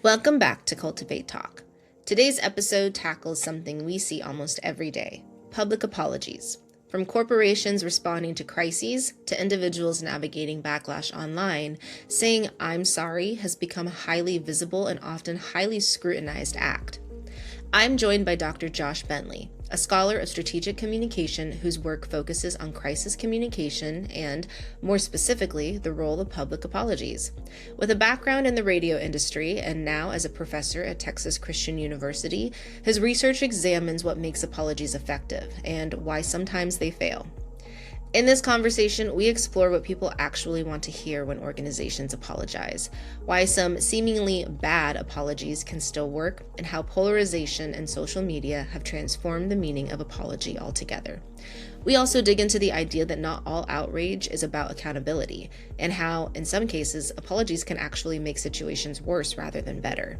Welcome back to Cultivate Talk. Today's episode tackles something we see almost every day: public apologies. From corporations responding to crises to individuals navigating backlash online, saying "I'm sorry" has become a highly visible and often highly scrutinized act. I'm joined by Dr. Josh Bentley, a scholar of strategic communication whose work focuses on crisis communication and, more specifically, the role of public apologies. With a background in the radio industry and now as a professor at Texas Christian University, his research examines what makes apologies effective and why sometimes they fail. In this conversation, we explore what people actually want to hear when organizations apologize, why some seemingly bad apologies can still work, and how polarization and social media have transformed the meaning of apology altogether. We also dig into the idea that not all outrage is about accountability, and how, in some cases, apologies can actually make situations worse rather than better.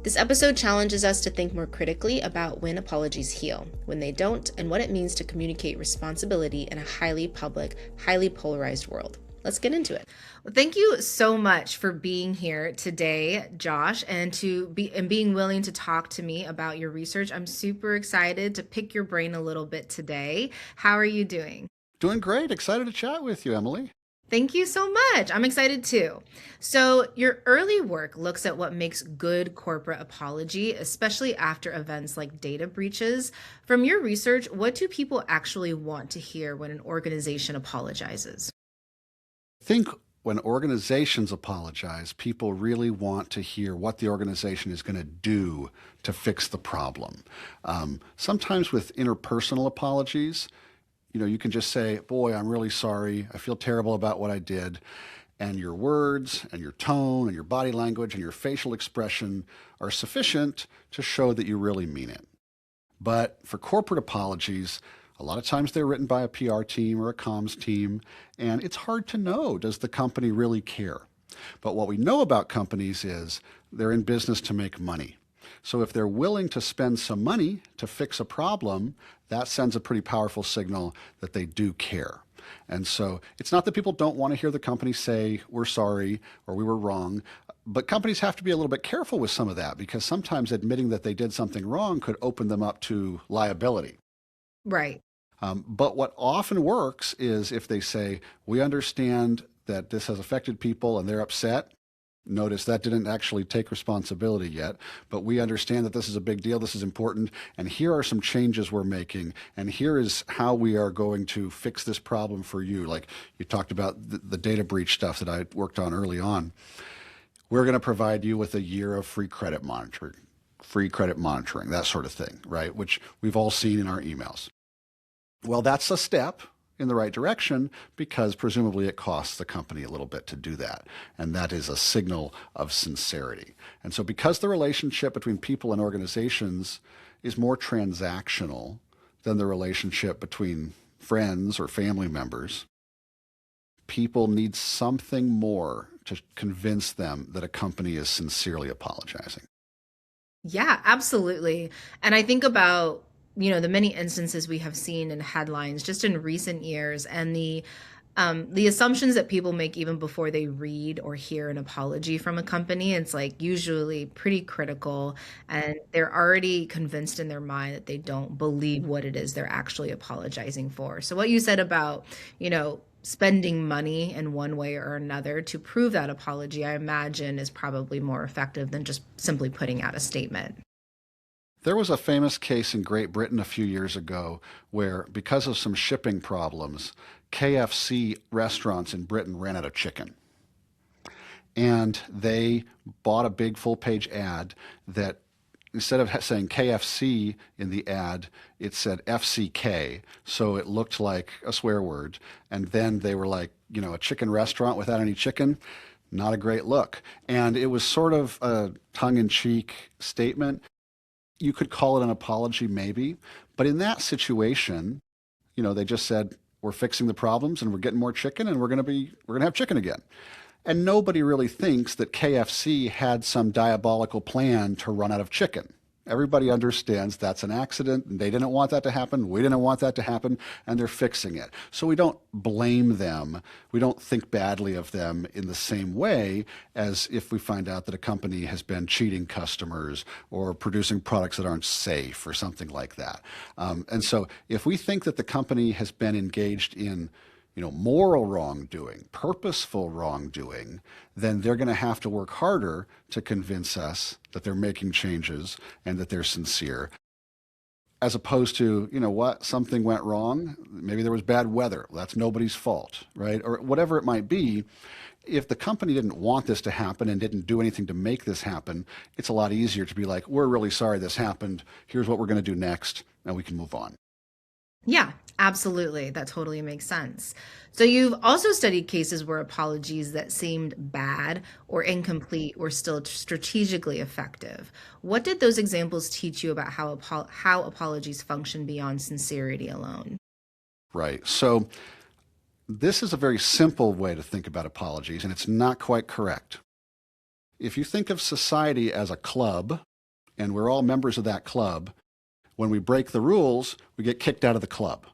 This episode challenges us to think more critically about when apologies heal, when they don't, and what it means to communicate responsibility in a highly public, highly polarized world. Let's get into it. Well, thank you so much for being here today, Josh, and being willing to talk to me about your research. I'm super excited to pick your brain a little bit today. How are you doing? Doing great. Excited to chat with you, Emily. Thank you so much. I'm excited too. So your early work looks at what makes good corporate apology, especially after events like data breaches. From your research, what do people actually want to hear when an organization apologizes? I think when organizations apologize, people really want to hear what the organization is going to do to fix the problem. Sometimes with interpersonal apologies, you can just say, "Boy, I'm really sorry. I feel terrible about what I did." And your words and your tone and your body language and your facial expression are sufficient to show that you really mean it. But for corporate apologies, a lot of times they're written by a PR team or a comms team, and it's hard to know, does the company really care? But what we know about companies is they're in business to make money. So if they're willing to spend some money to fix a problem, that sends a pretty powerful signal that they do care. And so it's not that people don't want to hear the company say, "We're sorry," or "We were wrong," but companies have to be a little bit careful with some of that, because sometimes admitting that they did something wrong could open them up to liability. Right. But what often works is if they say, "We understand that this has affected people and they're upset." Notice that didn't actually take responsibility yet, but we understand that this is a big deal, this is important, and here are some changes we're making, and here is how we are going to fix this problem for you. Like you talked about the data breach stuff that I worked on early on. We're going to provide you with a year of free credit monitoring, that sort of thing, right? Which we've all seen in our emails. Well, that's a step in the right direction, because presumably it costs the company a little bit to do that. And that is a signal of sincerity. And so because the relationship between people and organizations is more transactional than the relationship between friends or family members, people need something more to convince them that a company is sincerely apologizing. Yeah, absolutely. And I think about the many instances we have seen in headlines just in recent years, and the assumptions that people make even before they read or hear an apology from a company. It's like usually pretty critical, and they're already convinced in their mind that they don't believe what it is they're actually apologizing for. So what you said about, spending money in one way or another to prove that apology, I imagine is probably more effective than just simply putting out a statement. There was a famous case in Great Britain a few years ago where, because of some shipping problems, KFC restaurants in Britain ran out of chicken. And they bought a big full-page ad that, instead of saying KFC in the ad, it said FCK, so it looked like a swear word. And then they were like, a chicken restaurant without any chicken, not a great look. And it was sort of a tongue-in-cheek statement. You could call it an apology, maybe, but in that situation, they just said, "We're fixing the problems and we're getting more chicken and we're going to have chicken again." And nobody really thinks that KFC had some diabolical plan to run out of chicken. Everybody understands that's an accident, and they didn't want that to happen. We didn't want that to happen, and they're fixing it. So we don't blame them. We don't think badly of them in the same way as if we find out that a company has been cheating customers or producing products that aren't safe or something like that. And so if we think that the company has been engaged in moral wrongdoing, purposeful wrongdoing, then they're going to have to work harder to convince us that they're making changes and that they're sincere. As opposed to, something went wrong. Maybe there was bad weather. That's nobody's fault, right? Or whatever it might be. If the company didn't want this to happen and didn't do anything to make this happen, it's a lot easier to be like, we're really sorry this happened. Here's what we're going to do next, and we can move on. Yeah, absolutely. That totally makes sense. So you've also studied cases where apologies that seemed bad or incomplete were still strategically effective. What did those examples teach you about how apologies function beyond sincerity alone? Right. So this is a very simple way to think about apologies, and it's not quite correct. If you think of society as a club, and we're all members of that club, when we break the rules, we get kicked out of the club.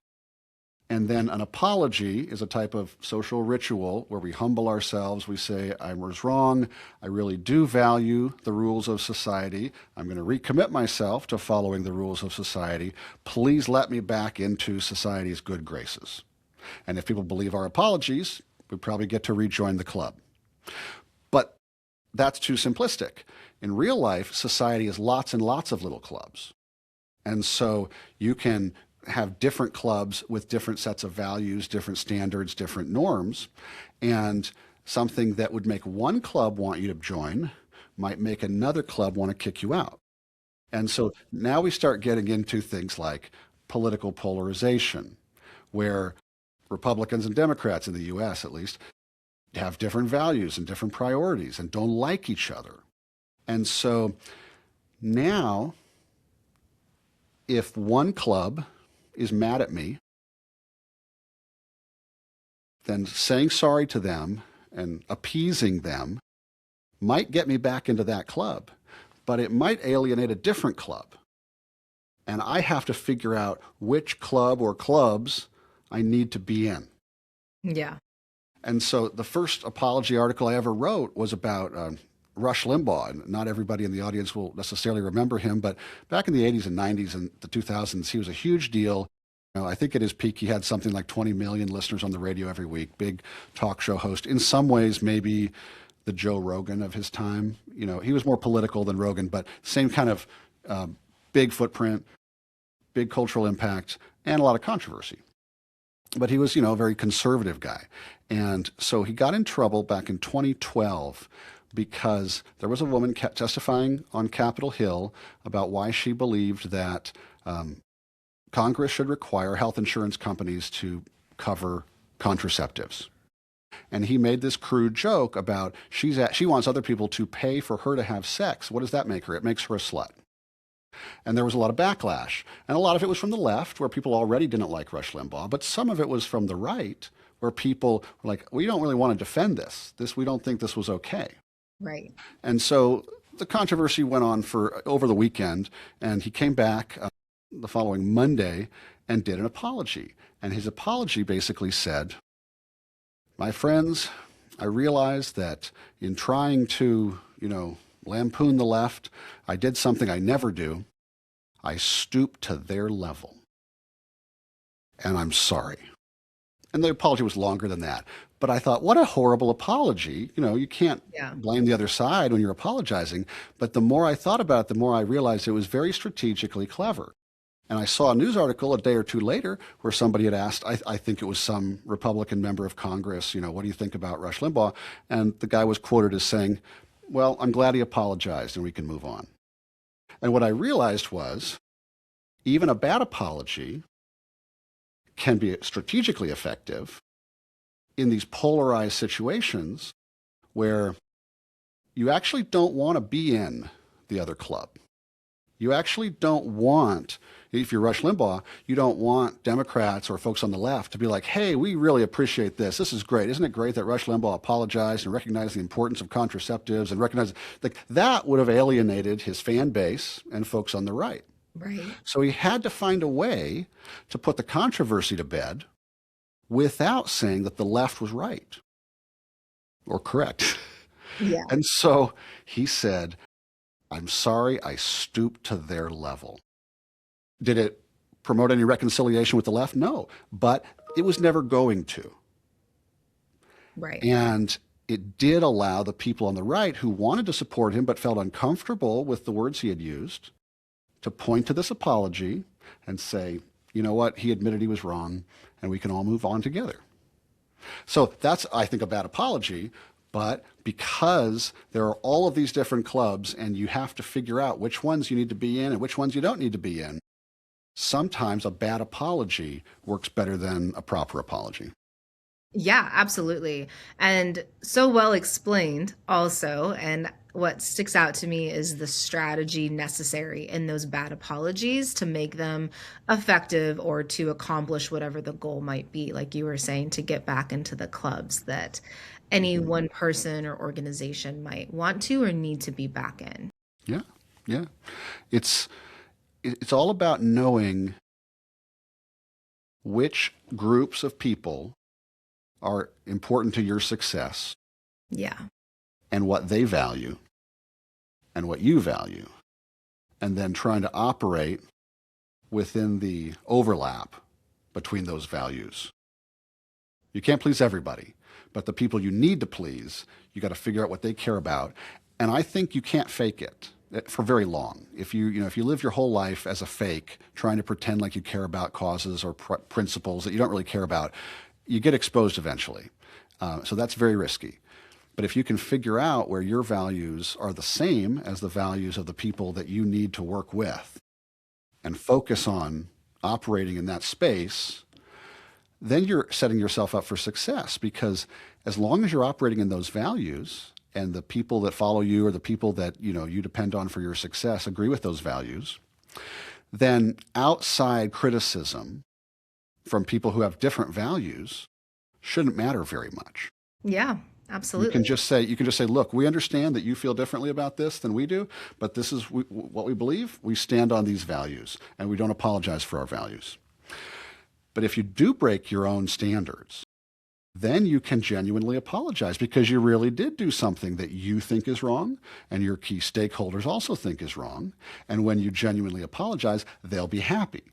And then an apology is a type of social ritual where we humble ourselves. We say, I was wrong. I really do value the rules of society. I'm going to recommit myself to following the rules of society. Please let me back into society's good graces. And if people believe our apologies, we probably get to rejoin the club. But that's too simplistic. In real life, society is lots and lots of little clubs. And so you can have different clubs with different sets of values, different standards, different norms. And something that would make one club want you to join might make another club want to kick you out. And so now we start getting into things like political polarization, where Republicans and Democrats in the US, at least, have different values and different priorities and don't like each other. And so now, if one club is mad at me, then saying sorry to them and appeasing them might get me back into that club, but it might alienate a different club. And I have to figure out which club or clubs I need to be in. Yeah. And so the first apology article I ever wrote was about Rush Limbaugh. And not everybody in the audience will necessarily remember him, but back in the 80s and 90s and the 2000s, he was a huge deal. I think at his peak, he had something like 20 million listeners on the radio every week, big talk show host. In some ways, maybe the Joe Rogan of his time. He was more political than Rogan, but same kind of big footprint, big cultural impact, and a lot of controversy. But he was, a very conservative guy. And so he got in trouble back in 2012 because there was a woman testifying on Capitol Hill about why she believed that Congress should require health insurance companies to cover contraceptives. And he made this crude joke about she wants other people to pay for her to have sex. What does that make her? It makes her a slut. And there was a lot of backlash. And a lot of it was from the left, where people already didn't like Rush Limbaugh. But some of it was from the right, where people were like, we don't really want to defend this. We don't think this was okay. Right. And so the controversy went on for over the weekend, and he came back the following Monday and did an apology. And his apology basically said, my friends, I realize that in trying to, lampoon the left, I did something I never do. I stooped to their level. And I'm sorry. And the apology was longer than that. But I thought, what a horrible apology. You can't blame the other side when you're apologizing. But the more I thought about it, the more I realized it was very strategically clever. And I saw a news article a day or two later where somebody had asked, I think it was some Republican member of Congress, what do you think about Rush Limbaugh? And the guy was quoted as saying, well, I'm glad he apologized and we can move on. And what I realized was even a bad apology can be strategically effective in these polarized situations where you actually don't want to be in the other club. You actually don't want, if you're Rush Limbaugh, you don't want Democrats or folks on the left to be like, hey, we really appreciate this. This is great. Isn't it great that Rush Limbaugh apologized and recognized the importance of contraceptives and recognized like that would have alienated his fan base and folks on the right. Right. So he had to find a way to put the controversy to bed without saying that the left was right or correct. Yeah. And so he said, I'm sorry I stooped to their level. Did it promote any reconciliation with the left? No, but it was never going to. Right. And it did allow the people on the right who wanted to support him but felt uncomfortable with the words he had used to point to this apology and say, you know what, he admitted he was wrong and we can all move on together. So that's, I think, a bad apology. But because there are all of these different clubs and you have to figure out which ones you need to be in and which ones you don't need to be in, sometimes a bad apology works better than a proper apology. Yeah, absolutely. And so well explained also. And what sticks out to me is the strategy necessary in those bad apologies to make them effective or to accomplish whatever the goal might be. Like you were saying, to get back into the clubs that any one person or organization might want to or need to be back in. Yeah, yeah. It's all about knowing which groups of people are important to your success Yeah. and what they value and what you value, and then trying to operate within the overlap between those values. You can't please everybody, but the people you need to please, you got to figure out what they care about. And I think you can't fake it for very long. If you live your whole life as a fake, trying to pretend like you care about causes or principles that you don't really care about, you get exposed eventually. So that's very risky. But if you can figure out where your values are the same as the values of the people that you need to work with and focus on operating in that space, then you're setting yourself up for success, because as long as you're operating in those values and the people that follow you or the people that you depend on for your success agree with those values, then outside criticism from people who have different values shouldn't matter very much. Yeah, You absolutely. can just say, look, we understand that you feel differently about this than we do, but this is what we believe. We stand on these values, and we don't apologize for our values. But if you do break your own standards, then you can genuinely apologize because you really did do something that you think is wrong and your key stakeholders also think is wrong. And when you genuinely apologize, they'll be happy.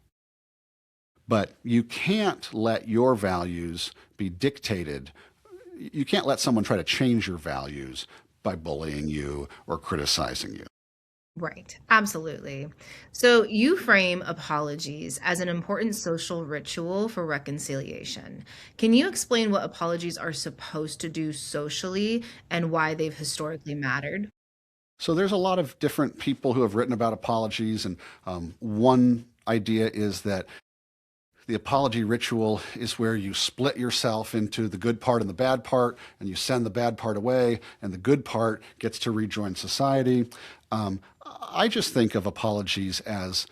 But you can't let your values be dictated. You can't let someone try to change your values by bullying you or criticizing you. Right. Absolutely. So you frame apologies as an important social ritual for reconciliation. Can you explain what apologies are supposed to do socially and why they've historically mattered? So there's a lot of different people who have written about apologies, and one idea is that the apology ritual is where you split yourself into the good part and the bad part, and you send the bad part away, and the good part gets to rejoin society. I just think of apologies as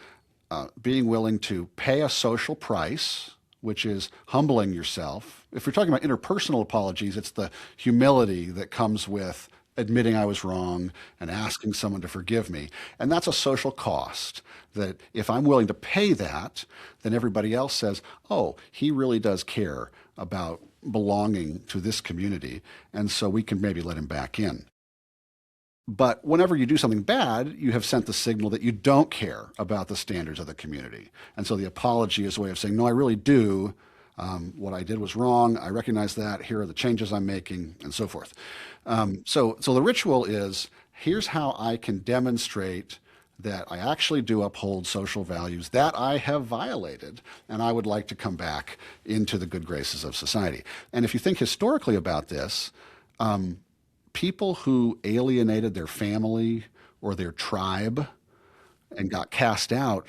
being willing to pay a social price, which is humbling yourself. If we're talking about interpersonal apologies, it's the humility that comes with admitting I was wrong and asking someone to forgive me. And that's a social cost that if I'm willing to pay that, then everybody else says, oh, he really does care about belonging to this community, and so we can maybe let him back in. But whenever you do something bad, you have sent the signal that you don't care about the standards of the community. And so the apology is a way of saying, no, I really do. What I did was wrong. I recognize that. Here are the changes I'm making, and so forth. So the ritual is, here's how I can demonstrate that I actually do uphold social values that I have violated, and I would like to come back into the good graces of society. And if you think historically about this, people who alienated their family or their tribe and got cast out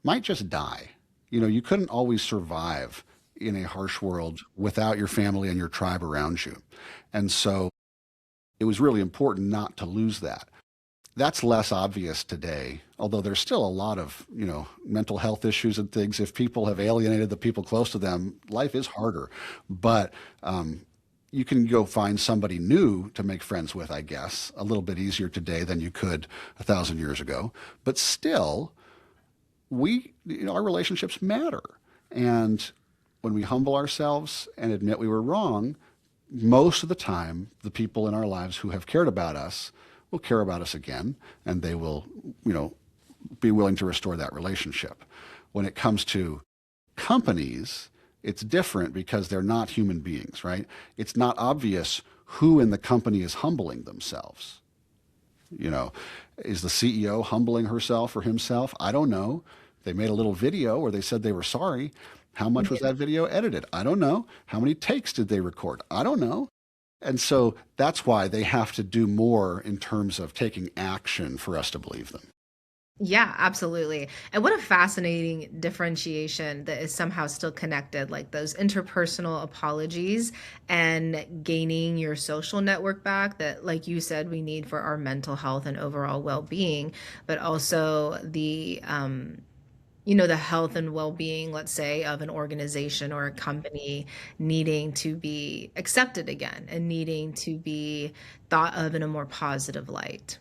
might just die. You couldn't always survive in a harsh world without your family and your tribe around you. And so it was really important not to lose that. That's less obvious today, although there's still a lot of, mental health issues and things. If people have alienated the people close to them, life is harder. But you can go find somebody new to make friends with, I guess, a little bit easier today than you could 1,000 years ago. But still, our relationships matter. And when we humble ourselves and admit we were wrong, most of the time, the people in our lives who have cared about us will care about us again, and they will, be willing to restore that relationship. When it comes to companies, it's different because they're not human beings, right? It's not obvious who in the company is humbling themselves. Is the CEO humbling herself or himself? I don't know. They made a little video where they said they were sorry. How much was that video edited? I don't know. How many takes did they record? I don't know. And so that's why they have to do more in terms of taking action for us to believe them. Yeah, absolutely. And what a fascinating differentiation that is somehow still connected, like those interpersonal apologies and gaining your social network back that, like you said, we need for our mental health and overall well-being, but also the health and well-being, let's say, of an organization or a company needing to be accepted again and needing to be thought of in a more positive light.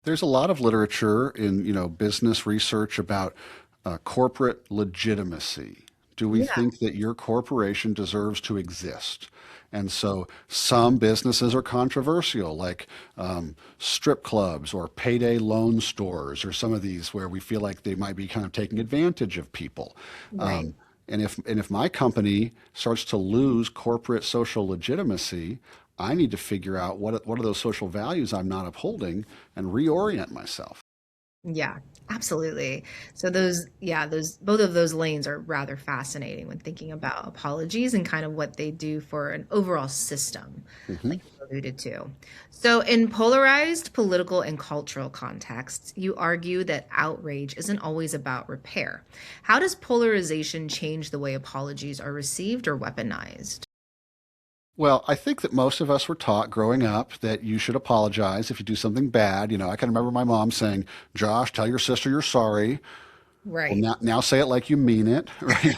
There's a lot of literature in, business research about corporate legitimacy. Do we Yeah, think that your corporation deserves to exist? And so some businesses are controversial, like strip clubs or payday loan stores, or some of these where we feel like they might be kind of taking advantage of people. right. And if my company starts to lose corporate social legitimacy, I need to figure out what are those social values I'm not upholding and reorient myself. Yeah, absolutely. So those both of those lanes are rather fascinating when thinking about apologies and kind of what they do for an overall system, Mhm. like you alluded to. So in polarized political and cultural contexts, you argue that outrage isn't always about repair. How does polarization change the way apologies are received or weaponized? Well, I think that most of us were taught growing up that you should apologize if you do something bad. I can remember my mom saying, "Josh, tell your sister you're sorry." Well, Right. now say it like you mean it, right?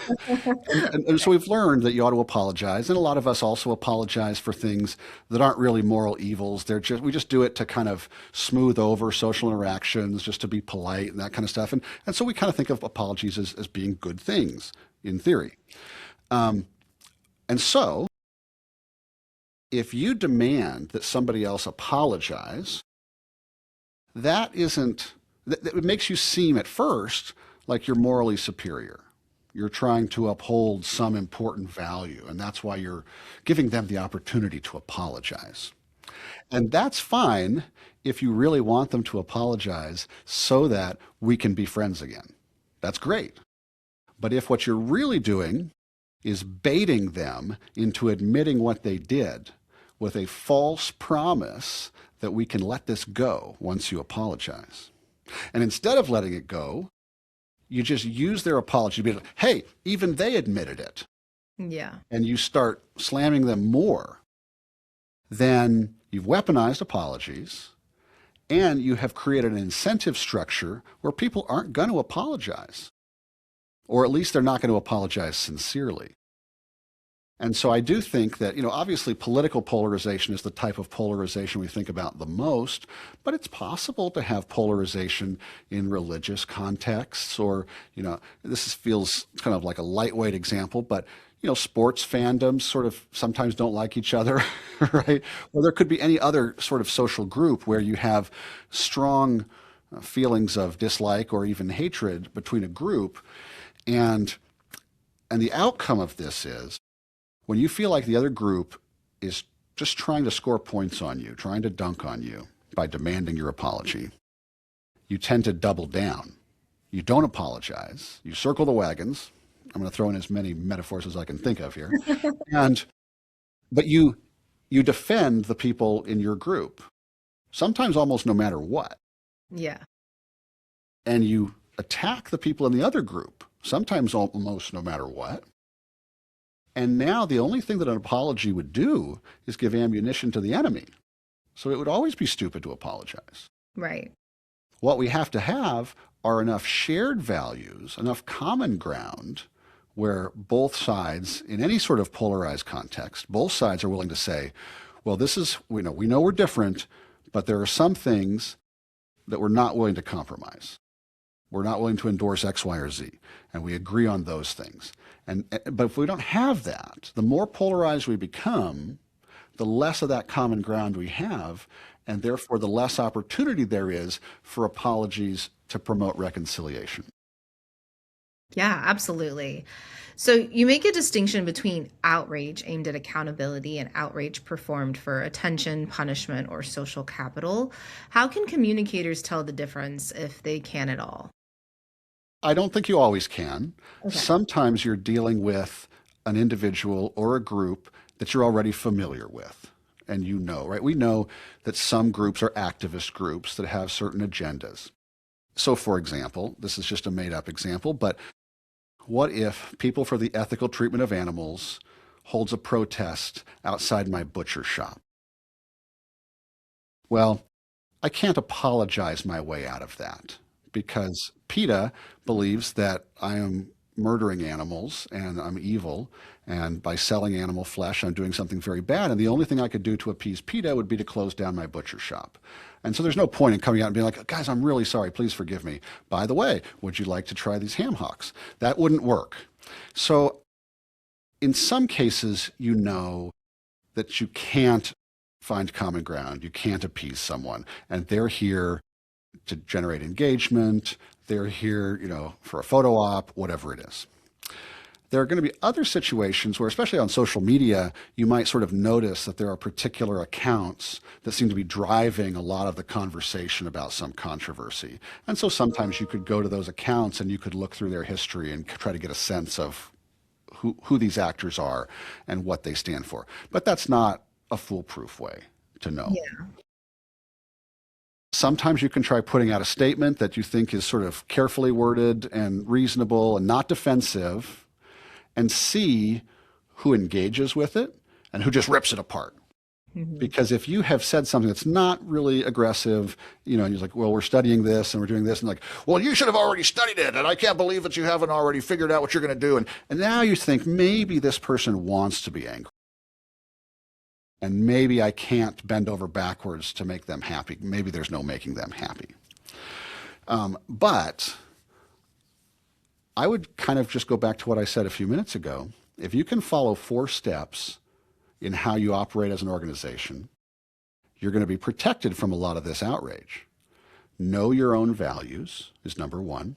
And so we've learned that you ought to apologize, and a lot of us also apologize for things that aren't really moral evils. We just do it to kind of smooth over social interactions, just to be polite and that kind of stuff. And so we kind of think of apologies as being good things in theory. And so if you demand that somebody else apologize, that isn't, it makes you seem at first like you're morally superior. You're trying to uphold some important value, and that's why you're giving them the opportunity to apologize. And that's fine if you really want them to apologize so that we can be friends again. That's great. But if what you're really doing is baiting them into admitting what they did with a false promise that we can let this go once you apologize, and instead of letting it go, you just use their apology to be like, hey, even they admitted it, Yeah. and you start slamming them more, then you've weaponized apologies and you have created an incentive structure where people aren't going to apologize, or at least they're not going to apologize sincerely. And so I do think that, obviously political polarization is the type of polarization we think about the most, but it's possible to have polarization in religious contexts, or, feels kind of like a lightweight example, but, sports fandoms sort of sometimes don't like each other, right? Or there could be any other sort of social group where you have strong feelings of dislike or even hatred between a group. And, and the outcome of this is, when you feel like the other group is just trying to score points on you, trying to dunk on you by demanding your apology, you tend to double down. You don't apologize. You circle the wagons. I'm going to throw in as many metaphors as I can think of here. And but you defend the people in your group, sometimes almost no matter what. Yeah. And you attack the people in the other group, sometimes almost no matter what. And now the only thing that an apology would do is give ammunition to the enemy. So it would always be stupid to apologize. Right. What we have to have are enough shared values, enough common ground where both sides, in any sort of polarized context, both sides are willing to say, well, this is, we know we're different, but there are some things that we're not willing to compromise. We're not willing to endorse X, Y, or Z, and we agree on those things. But if we don't have that, the more polarized we become, the less of that common ground we have, and therefore the less opportunity there is for apologies to promote reconciliation. Yeah, absolutely. So you make a distinction between outrage aimed at accountability and outrage performed for attention, punishment, or social capital. How can communicators tell the difference if they can at all? I don't think you always can. Okay. Sometimes you're dealing with an individual or a group that you're already familiar with. And right? We know that some groups are activist groups that have certain agendas. So, for example, this is just a made up example, but what if People for the Ethical Treatment of Animals holds a protest outside my butcher shop? Well, I can't apologize my way out of that because PETA believes that I am murdering animals and I'm evil. And by selling animal flesh, I'm doing something very bad. And the only thing I could do to appease PETA would be to close down my butcher shop. And so there's no point in coming out and being like, guys, I'm really sorry. Please forgive me. By the way, would you like to try these ham hocks? That wouldn't work. So in some cases, you know that you can't find common ground. You can't appease someone. And they're here to generate engagement. They're here, for a photo op, whatever it is. There are going to be other situations where, especially on social media, you might sort of notice that there are particular accounts that seem to be driving a lot of the conversation about some controversy. And so sometimes you could go to those accounts and you could look through their history and try to get a sense of who these actors are and what they stand for. But that's not a foolproof way to know. Yeah. Sometimes you can try putting out a statement that you think is sort of carefully worded and reasonable and not defensive, and see who engages with it and who just rips it apart. Mhm. Because if you have said something that's not really aggressive, and you're like, well, we're studying this and we're doing this, and like, well, you should have already studied it, and I can't believe that you haven't already figured out what you're going to do. And now you think maybe this person wants to be angry. And maybe I can't bend over backwards to make them happy. Maybe there's no making them happy. But I would kind of just go back to what I said a few minutes ago. If you can follow 4 steps in how you operate as an organization, you're going to be protected from a lot of this outrage. Know your own values is number 1.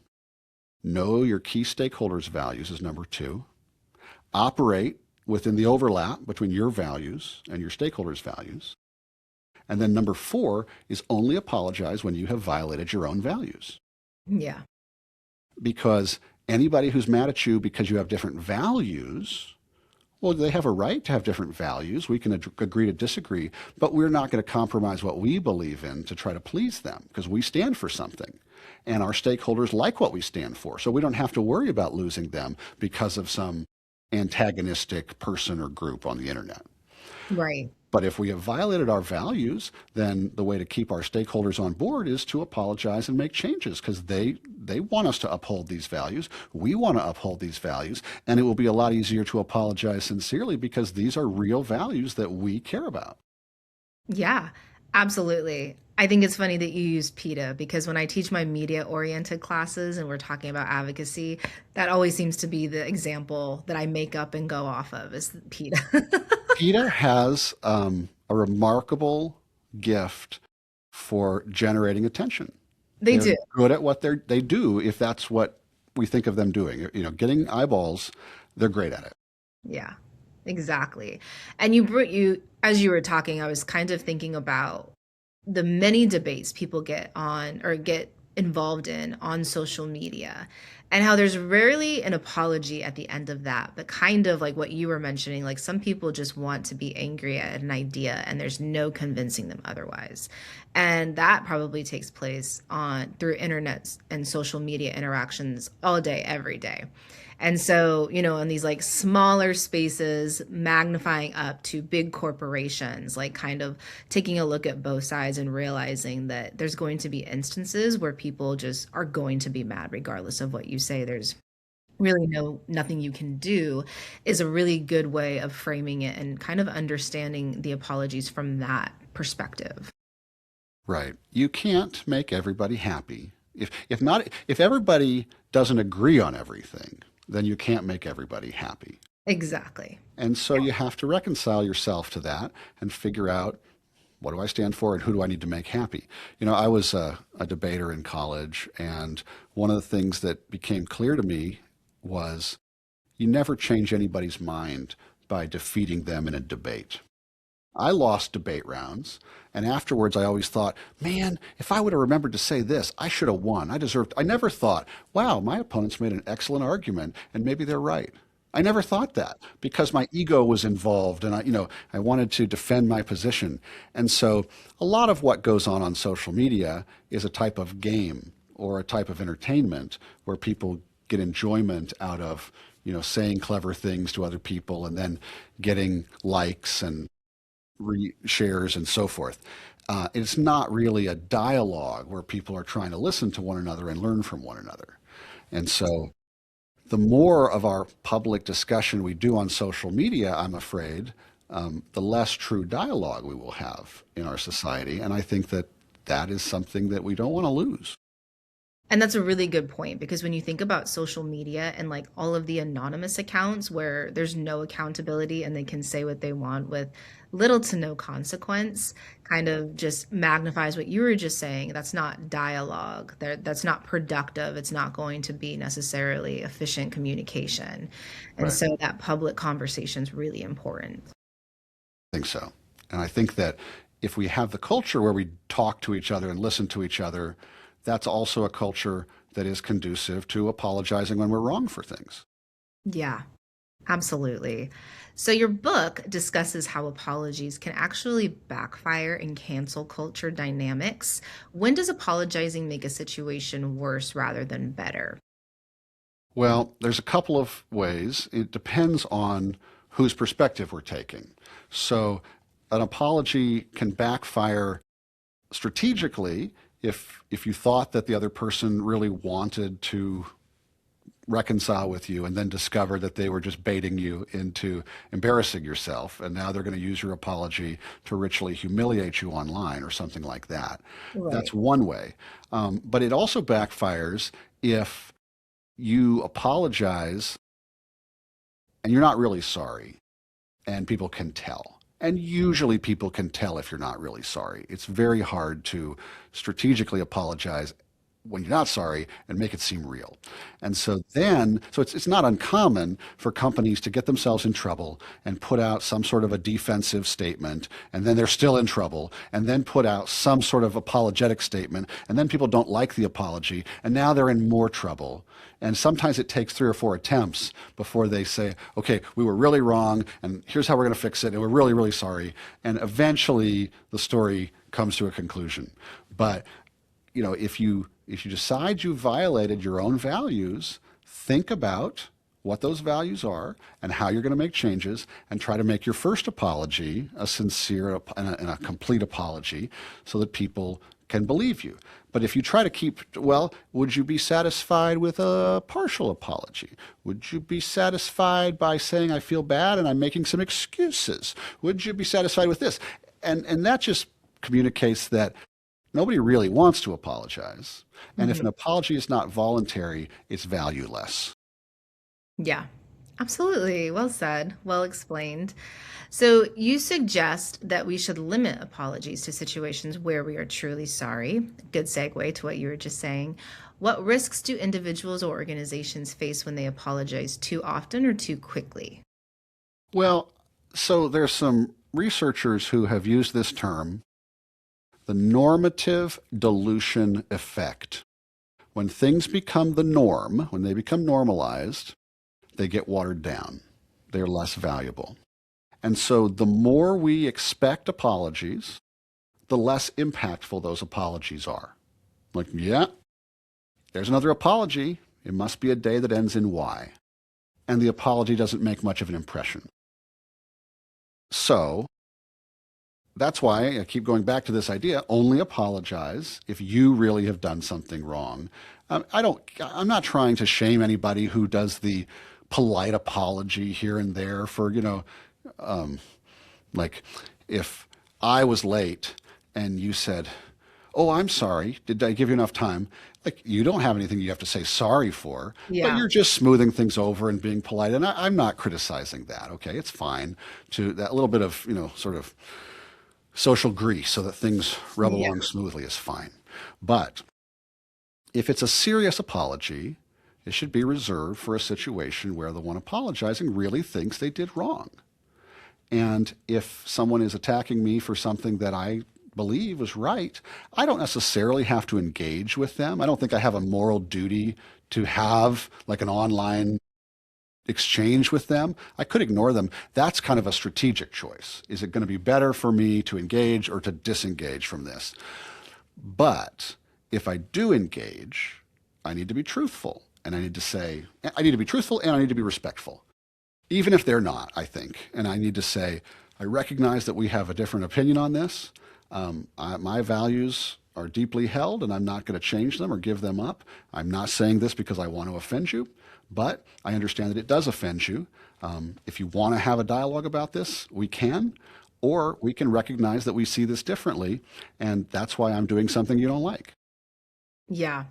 Know your key stakeholders' values is number 2. Operate within the overlap between your values and your stakeholders' values. And then number 4 is only apologize when you have violated your own values. Yeah. Because anybody who's mad at you because you have different values, well, they have a right to have different values. We can agree to disagree, but we're not going to compromise what we believe in to try to please them because we stand for something. And our stakeholders like what we stand for. So we don't have to worry about losing them because of some antagonistic person or group on the internet. Right. But if we have violated our values, then the way to keep our stakeholders on board is to apologize and make changes because they want us to uphold these values. We want to uphold these values. And it will be a lot easier to apologize sincerely because these are real values that we care about. Yeah, absolutely. I think it's funny that you use PETA because when I teach my media-oriented classes and we're talking about advocacy, that always seems to be the example that I make up and go off of is PETA. PETA has a remarkable gift for generating attention. They They're do. good at what they do if that's what we think of them doing. Getting eyeballs, they're great at it. Yeah, exactly. And you as you were talking, I was kind of thinking about the many debates people get on or get involved in on social media and how there's rarely an apology at the end of that, but kind of like what you were mentioning, like some people just want to be angry at an idea and there's no convincing them otherwise. And that probably takes place on through internet and social media interactions all day, every day. And so, in these like smaller spaces, magnifying up to big corporations, like kind of taking a look at both sides and realizing that there's going to be instances where people just are going to be mad regardless of what you say. There's really nothing you can do is a really good way of framing it and kind of understanding the apologies from that perspective. Right. You can't make everybody happy. If everybody doesn't agree on everything, then you can't make everybody happy. Exactly. And so you have to reconcile yourself to that and figure out, what do I stand for and who do I need to make happy? I was a debater in college, and one of the things that became clear to me was you never change anybody's mind by defeating them in a debate. I lost debate rounds, and afterwards I always thought, man, if I would have remembered to say this, I should have won. I never thought, wow, my opponents made an excellent argument, and maybe they're right. I never thought that because my ego was involved, and I wanted to defend my position. And so a lot of what goes on social media is a type of game or a type of entertainment where people get enjoyment out of, saying clever things to other people and then getting likes and shares and so forth. It's not really a dialogue where people are trying to listen to one another and learn from one another. And so the more of our public discussion we do on social media, I'm afraid, the less true dialogue we will have in our society. And I think that is something that we don't want to lose. And that's a really good point because when you think about social media and like all of the anonymous accounts where there's no accountability and they can say what they want with little to no consequence, kind of just magnifies what you were just saying. That's not dialogue. That's not productive. It's not going to be necessarily efficient communication. And Right. so that public conversation is really important. I think so. And I think that if we have the culture where we talk to each other and listen to each other, that's also a culture that is conducive to apologizing when we're wrong for things. Yeah. Absolutely. So, your book discusses how apologies can actually backfire in cancel culture dynamics. When does apologizing make a situation worse rather than better? Well, there's a couple of ways. It depends on whose perspective we're taking. So, an apology can backfire strategically if you thought that the other person really wanted to reconcile with you and then discover that they were just baiting you into embarrassing yourself, and now they're going to use your apology to ritually humiliate you online or something like that. That's Right. one way. But it also backfires if you apologize and you're not really sorry, and people can tell. And usually people can tell if you're not really sorry. It's very hard to strategically apologize when you're not sorry and make it seem real. And so it's not uncommon for companies to get themselves in trouble and put out some sort of a defensive statement, and then they're still in trouble, and then put out some sort of apologetic statement, and then people don't like the apology, and now they're in more trouble. And sometimes it takes 3 or 4 attempts before they say, okay, we were really wrong, and here's how we're going to fix it, and we're really, really sorry. And eventually the story comes to a conclusion. But if you decide you violated your own values, think about what those values are and how you're going to make changes, and try to make your first apology a sincere and a complete apology so that people can believe you. But if you try to would you be satisfied with a partial apology? Would you be satisfied by saying, I feel bad and I'm making some excuses? Would you be satisfied with this? And that just communicates that nobody really wants to apologize. And if an Mhm. apology is not voluntary, it's valueless. Yeah, absolutely. Well said. Well explained. So, you suggest that we should limit apologies to situations where we are truly sorry. Good segue to what you were just saying. What risks do individuals or organizations face when they apologize too often or too quickly? Well, so there's some researchers who have used this term, the normative dilution effect. When things become the norm, when they become normalized, they get watered down. They're less valuable. And so the more we expect apologies, the less impactful those apologies are. Like, yeah, there's another apology. It must be a day that ends in Y. and the apology doesn't make much of an impression. So that's why I keep going back to this idea: only apologize if you really have done something wrong. I'm not trying to shame anybody who does the polite apology here and there for, like if I was late and you said, "Oh, I'm sorry. Did I give you enough time?" Like, you don't have anything you have to say sorry for, but Yeah. you're just smoothing things over and being polite. And I'm not criticizing that. Okay, it's fine to that little bit of, sort of social grease so that things rub Yeah. along smoothly is fine. But if it's a serious apology, it should be reserved for a situation where the one apologizing really thinks they did wrong. And if someone is attacking me for something that I believe is right, I don't necessarily have to engage with them. I don't think I have a moral duty to have like an online exchange with them. I could ignore them. That's kind of a strategic choice. Is it going to be better for me to engage or to disengage from this? But if I do engage, I need to be truthful. And I need to say, I need to be truthful and I need to be respectful, even if they're not, I think. And I need to say, I recognize that we have a different opinion on this. My values are deeply held and I'm not going to change them or give them up. I'm not saying this because I want to offend you, but I understand that it does offend you. If you want to have a dialogue about this, we can, or we can recognize that we see this differently, and that's why I'm doing something you don't like. Yeah.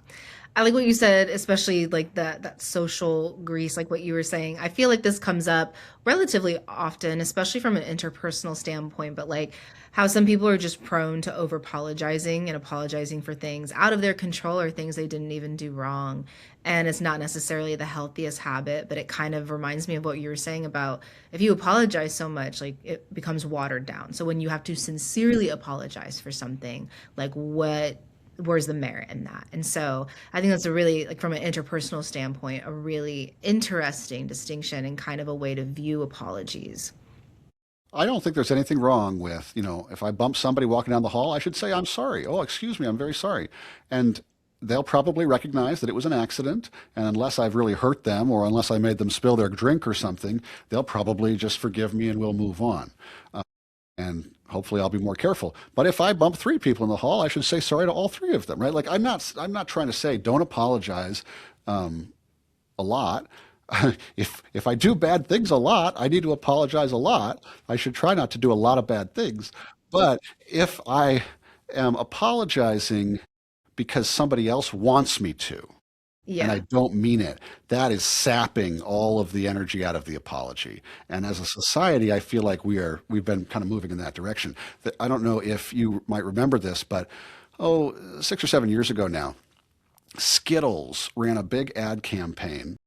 I like what you said, especially like that social grease, like what you were saying. I feel like this comes up relatively often, especially from an interpersonal standpoint, but like how some people are just prone to over apologizing and apologizing for things out of their control or things they didn't even do wrong. And it's not necessarily the healthiest habit, but it kind of reminds me of what you were saying about if you apologize so much, like it becomes watered down. So when you have to sincerely apologize for something, like where's the merit in that? And so I think that's a really, like from an interpersonal standpoint, a really interesting distinction and kind of a way to view apologies. I don't think there's anything wrong with, if I bump somebody walking down the hall, I should say, I'm sorry. Oh, excuse me, I'm very sorry. And they'll probably recognize that it was an accident. And unless I've really hurt them or unless I made them spill their drink or something, they'll probably just forgive me and we'll move on. And hopefully I'll be more careful. But if I bump three people in the hall, I should say sorry to all three of them, right? Like I'm not trying to say don't apologize a lot. If I do bad things a lot, I need to apologize a lot. I should try not to do a lot of bad things. But if I am apologizing because somebody else wants me to, and I Yeah. don't mean it, that is sapping all of the energy out of the apology. And as a society, I feel like we've been kind of moving in that direction. I don't know if you might remember this, but 6 or 7 years ago now, Skittles ran a big ad campaign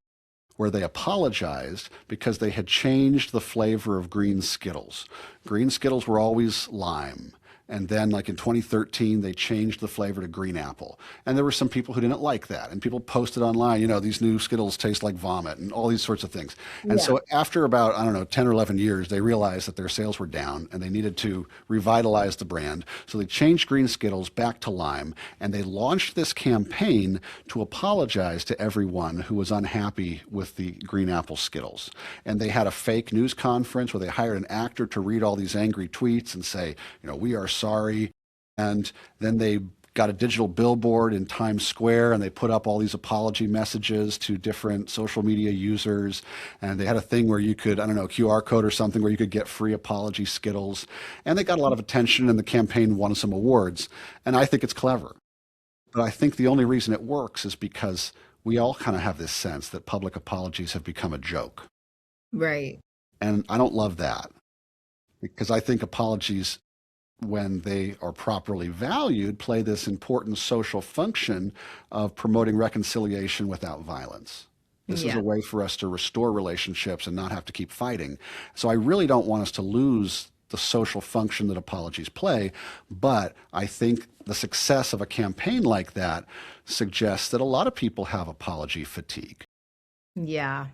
where they apologized because they had changed the flavor of green Skittles. Green Skittles were always lime. And then, like in 2013, they changed the flavor to green apple. And there were some people who didn't like that. And people posted online, these new Skittles taste like vomit and all these sorts of things. And Yeah. so, after about, I don't know, 10 or 11 years, they realized that their sales were down and they needed to revitalize the brand. So, they changed green Skittles back to lime. And they launched this campaign to apologize to everyone who was unhappy with the green apple Skittles. And they had a fake news conference where they hired an actor to read all these angry tweets and say, we are sorry. And then they got a digital billboard in Times Square and they put up all these apology messages to different social media users. And they had a thing where you could, I don't know, QR code or something where you could get free apology Skittles. And they got a lot of attention and the campaign won some awards. And I think it's clever. But I think the only reason it works is because we all kind of have this sense that public apologies have become a joke. Right. And I don't love that because I think apologies, when they are properly valued, play this important social function of promoting reconciliation without violence. This is Yeah. a way for us to restore relationships and not have to keep fighting. So I really don't want us to lose the social function that apologies play, but I think the success of a campaign like that suggests that a lot of people have apology fatigue. Yeah.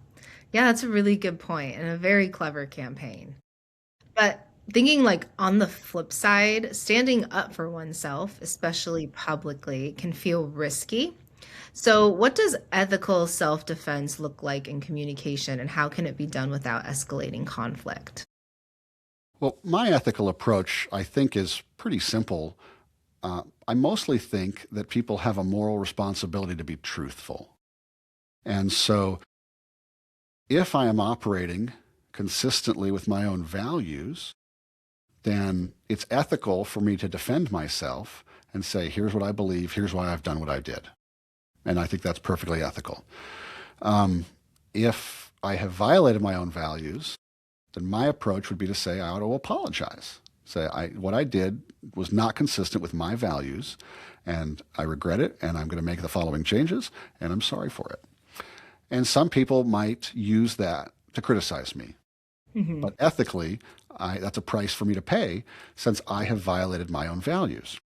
Yeah, that's a really good point and a very clever campaign. But thinking like on the flip side, standing up for oneself, especially publicly, can feel risky. So, what does ethical self defense look like in communication, and how can it be done without escalating conflict? Well, my ethical approach, I think, is pretty simple. I mostly think that people have a moral responsibility to be truthful. And so if I am operating consistently with my own values, then it's ethical for me to defend myself and say, here's what I believe, here's why I've done what I did. And I think that's perfectly ethical. If I have violated my own values, then my approach would be to say I ought to apologize. Say what I did was not consistent with my values, and I regret it, and I'm going to make the following changes, and I'm sorry for it. And some people might use that to criticize me. Hmm. But ethically, that's a price for me to pay since I have violated my own values.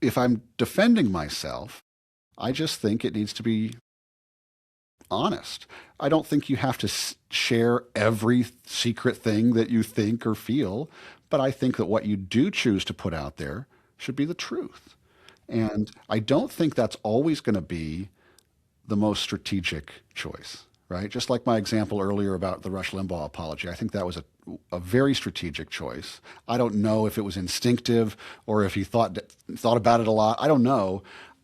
If I'm defending myself, I just think it needs to be honest. I don't think you have to share every secret thing that you think or feel, but I think that what you do choose to put out there should be the truth. And I don't think that's always going to be the most strategic choice, right? Just like my example earlier about the Rush Limbaugh apology, I think that was a very strategic choice. I don't know if it was instinctive or if he thought about it a lot. I don't know,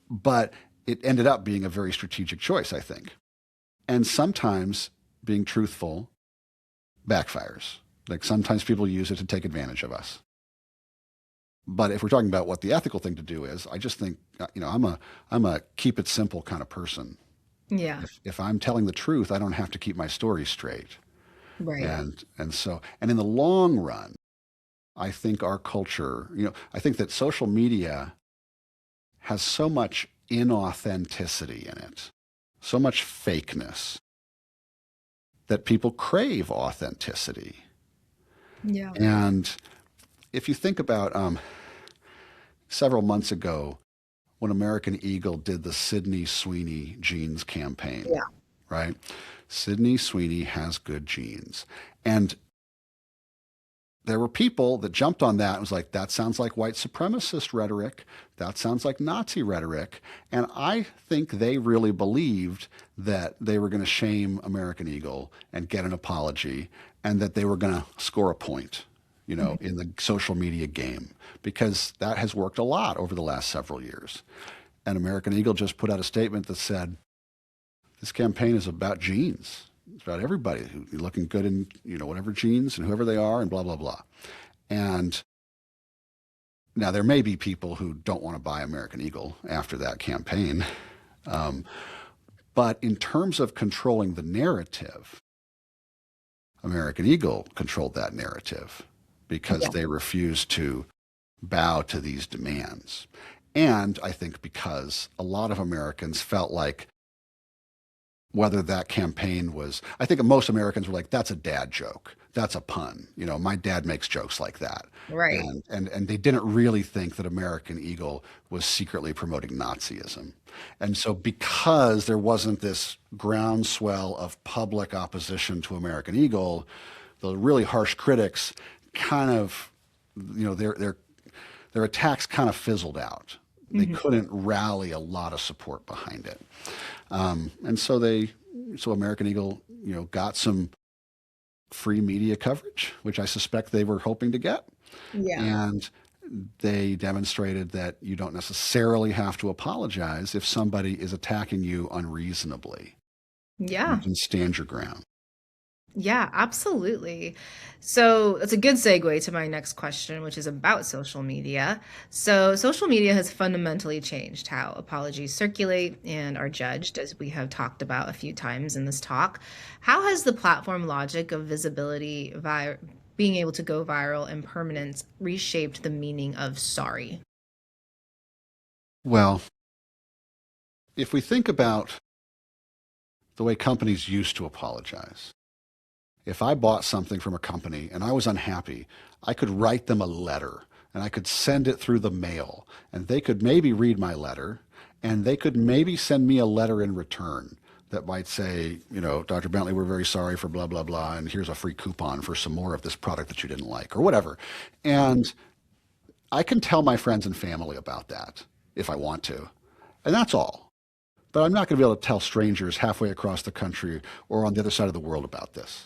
but it ended up being a very strategic choice, I think. And sometimes being truthful backfires. Like sometimes people use it to take advantage of us. But if we're talking about what the ethical thing to do is, I just think, I'm a keep it simple kind of person. Yeah, If I'm telling the truth, I don't have to keep my story straight. right. And in the long run, I think our culture, I think that social media has so much inauthenticity in it, so much fakeness that people crave authenticity. Yeah. And if you think about several months ago when American Eagle did the Sydney Sweeney jeans campaign, Yeah. right? Sydney Sweeney has good jeans. And there were people that jumped on that and was like, that sounds like white supremacist rhetoric. That sounds like Nazi rhetoric. And I think they really believed that they were going to shame American Eagle and get an apology and that they were going to score a point, Mhm. in the social media game, because that has worked a lot over the last several years. And American Eagle just put out a statement that said, this campaign is about jeans. It's about everybody who's looking good in, whatever jeans and whoever they are and blah, blah, blah. And now there may be people who don't want to buy American Eagle after that campaign. Um, but in terms of controlling the narrative, American Eagle controlled that narrative because Yeah. they refused to bow to these demands. And I think because a lot of Americans felt like whether that campaign was, I think most Americans were like, that's a dad joke. That's a pun. My dad makes jokes like that. Right. And they didn't really think that American Eagle was secretly promoting Nazism. And so because there wasn't this groundswell of public opposition to American Eagle, the really harsh critics kind of, their attacks kind of fizzled out. They Hmm. couldn't rally a lot of support behind it. And so American Eagle, got some free media coverage, which I suspect they were hoping to get. Yeah. And they demonstrated that you don't necessarily have to apologize if somebody is attacking you unreasonably. You Yeah. can stand your ground. Yeah, absolutely. So that's a good segue to my next question, which is about social media. So, social media has fundamentally changed how apologies circulate and are judged, as we have talked about a few times in this talk. How has the platform logic of visibility, being able to go viral, and permanence reshaped the meaning of sorry? Well, if we think about the way companies used to apologize, if I bought something from a company and I was unhappy, I could write them a letter and I could send it through the mail and they could maybe read my letter and they could maybe send me a letter in return that might say, Dr. Bentley, we're very sorry for blah, blah, blah, and here's a free coupon for some more of this product that you didn't like or whatever. And I can tell my friends and family about that if I want to. And that's all. But I'm not going to be able to tell strangers halfway across the country or on the other side of the world about this.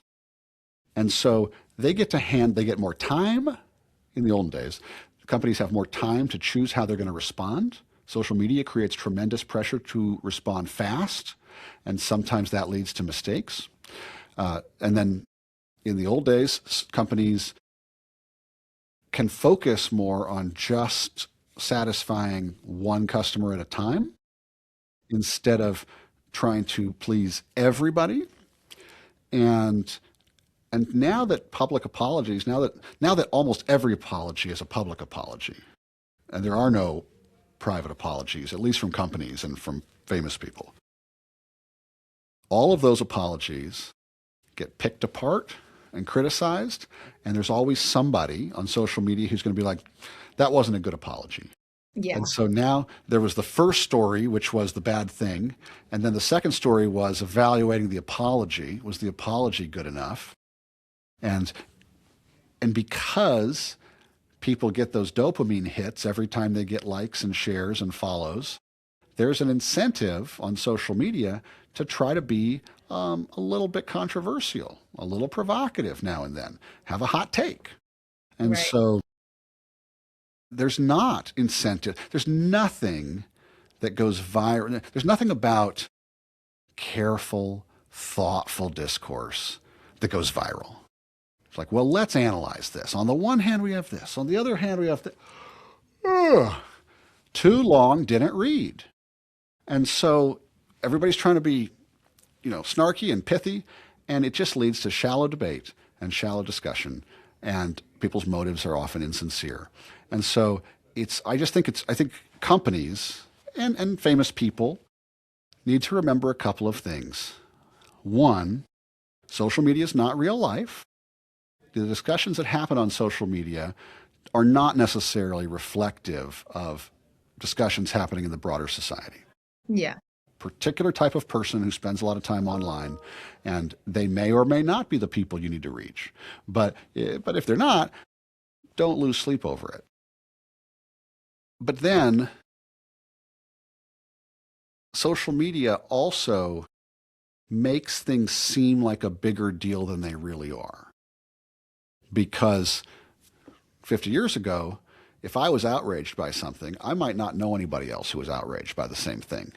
And so they get more time. In the olden days, companies have more time to choose how they're going to respond. Social media creates tremendous pressure to respond fast, and sometimes that leads to mistakes. And then in the old days, companies can focus more on just satisfying one customer at a time instead of trying to please everybody. And now that public apologies, now that almost every apology is a public apology, and there are no private apologies, at least from companies and from famous people, all of those apologies get picked apart and criticized, and there's always somebody on social media who's going to be like, that wasn't a good apology. Yeah. And so now there was the first story, which was the bad thing, and then the second story was evaluating the apology. Was the apology good enough? And because people get those dopamine hits every time they get likes and shares and follows, there's an incentive on social media to try to be a little bit controversial, a little provocative now and then, have a hot take. And so there's not incentive. There's nothing that goes viral. There's nothing about careful, thoughtful discourse that goes viral. It's like, well, let's analyze this. On the one hand, we have this. On the other hand, we have this. Too long, didn't read. And so everybody's trying to be, snarky and pithy, and it just leads to shallow debate and shallow discussion, and people's motives are often insincere. And so I think companies and famous people need to remember a couple of things. One, social media is not real life. The discussions that happen on social media are not necessarily reflective of discussions happening in the broader society. Yeah. Particular type of person who spends a lot of time online, and they may or may not be the people you need to reach. But if they're not, don't lose sleep over it. But then social media also makes things seem like a bigger deal than they really are. Because 50 years ago, if I was outraged by something, I might not know anybody else who was outraged by the same thing.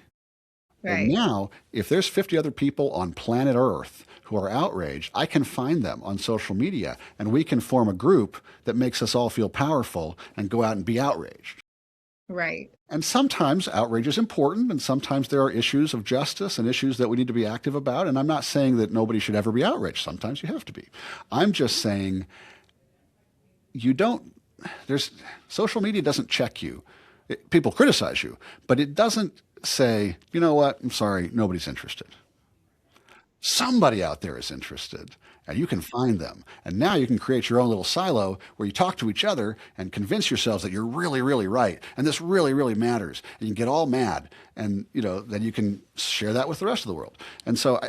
Right. And now, if there's 50 other people on planet Earth who are outraged, I can find them on social media, and we can form a group that makes us all feel powerful and go out and be outraged. Right. And sometimes outrage is important, and sometimes there are issues of justice and issues that we need to be active about. And I'm not saying that nobody should ever be outraged. Sometimes you have to be. I'm just saying social media doesn't check you. People criticize you, but it doesn't say, you know what, I'm sorry, nobody's interested. Somebody out there is interested, and you can find them. And now you can create your own little silo where you talk to each other and convince yourselves that you're really, really right, and this really, really matters. And you get all mad, and then you can share that with the rest of the world. And so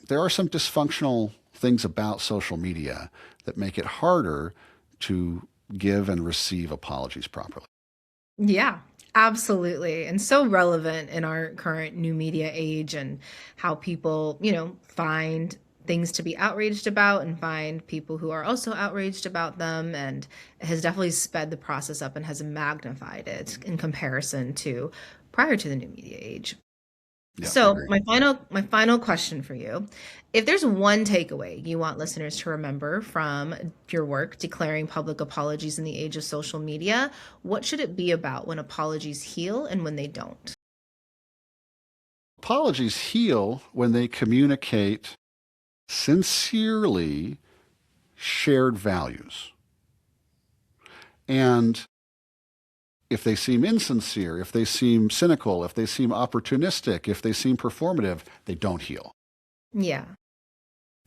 there are some dysfunctional things about social media that make it harder to give and receive apologies properly. Yeah, absolutely. And so relevant in our current new media age and how people, find things to be outraged about and find people who are also outraged about them. And it has definitely sped the process up and has magnified it in comparison to prior to the new media age. Yeah, So my final question for you, if there's one takeaway you want listeners to remember from your work declaring public apologies in the age of social media, what should it be about when apologies heal and when they don't? Apologies heal when they communicate sincerely shared values. And if they seem insincere, if they seem cynical, if they seem opportunistic, if they seem performative, they don't heal. Yeah.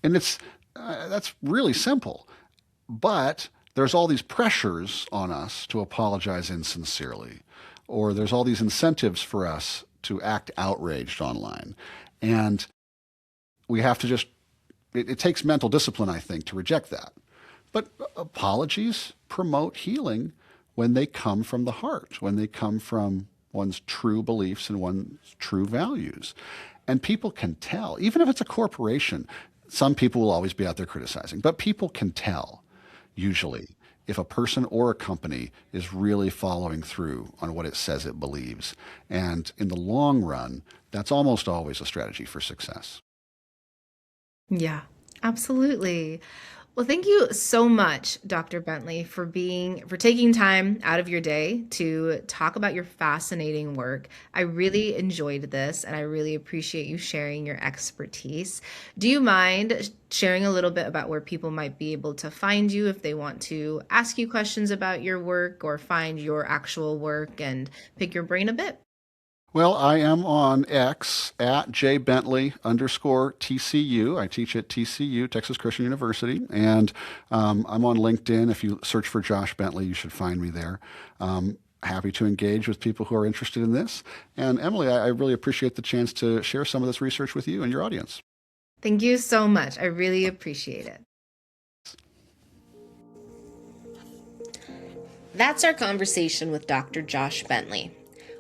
And that's really simple. But there's all these pressures on us to apologize insincerely, or there's all these incentives for us to act outraged online. And we have to it takes mental discipline, I think, to reject that. But apologies promote healing when they come from the heart, when they come from one's true beliefs and one's true values. And people can tell, even if it's a corporation, some people will always be out there criticizing, but people can tell, usually, if a person or a company is really following through on what it says it believes. And in the long run, that's almost always a strategy for success. Yeah, absolutely. Well, thank you so much, Dr. Bentley, for taking time out of your day to talk about your fascinating work. I really enjoyed this and I really appreciate you sharing your expertise. Do you mind sharing a little bit about where people might be able to find you if they want to ask you questions about your work or find your actual work and pick your brain a bit? Well, I am on X at jbentley_TCU. I teach at TCU, Texas Christian University, and I'm on LinkedIn. If you search for Josh Bentley, you should find me there. Happy to engage with people who are interested in this. And Emily, I really appreciate the chance to share some of this research with you and your audience. Thank you so much. I really appreciate it. That's our conversation with Dr. Josh Bentley.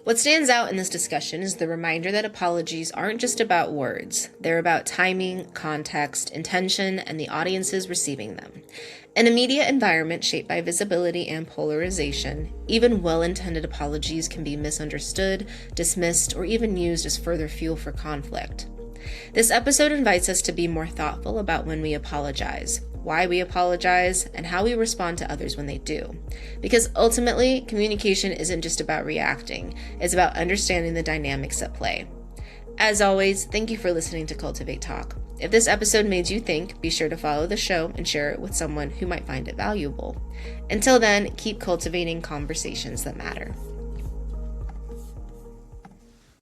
What stands out in this discussion is the reminder that apologies aren't just about words. They're about timing, context, intention, and the audiences receiving them. In a media environment shaped by visibility and polarization, even well-intended apologies can be misunderstood, dismissed, or even used as further fuel for conflict. This episode invites us to be more thoughtful about when we apologize, why we apologize, and how we respond to others when they do. Because ultimately, communication isn't just about reacting, it's about understanding the dynamics at play. As always, thank you for listening to Cultivate Talk. If this episode made you think, be sure to follow the show and share it with someone who might find it valuable. Until then, keep cultivating conversations that matter.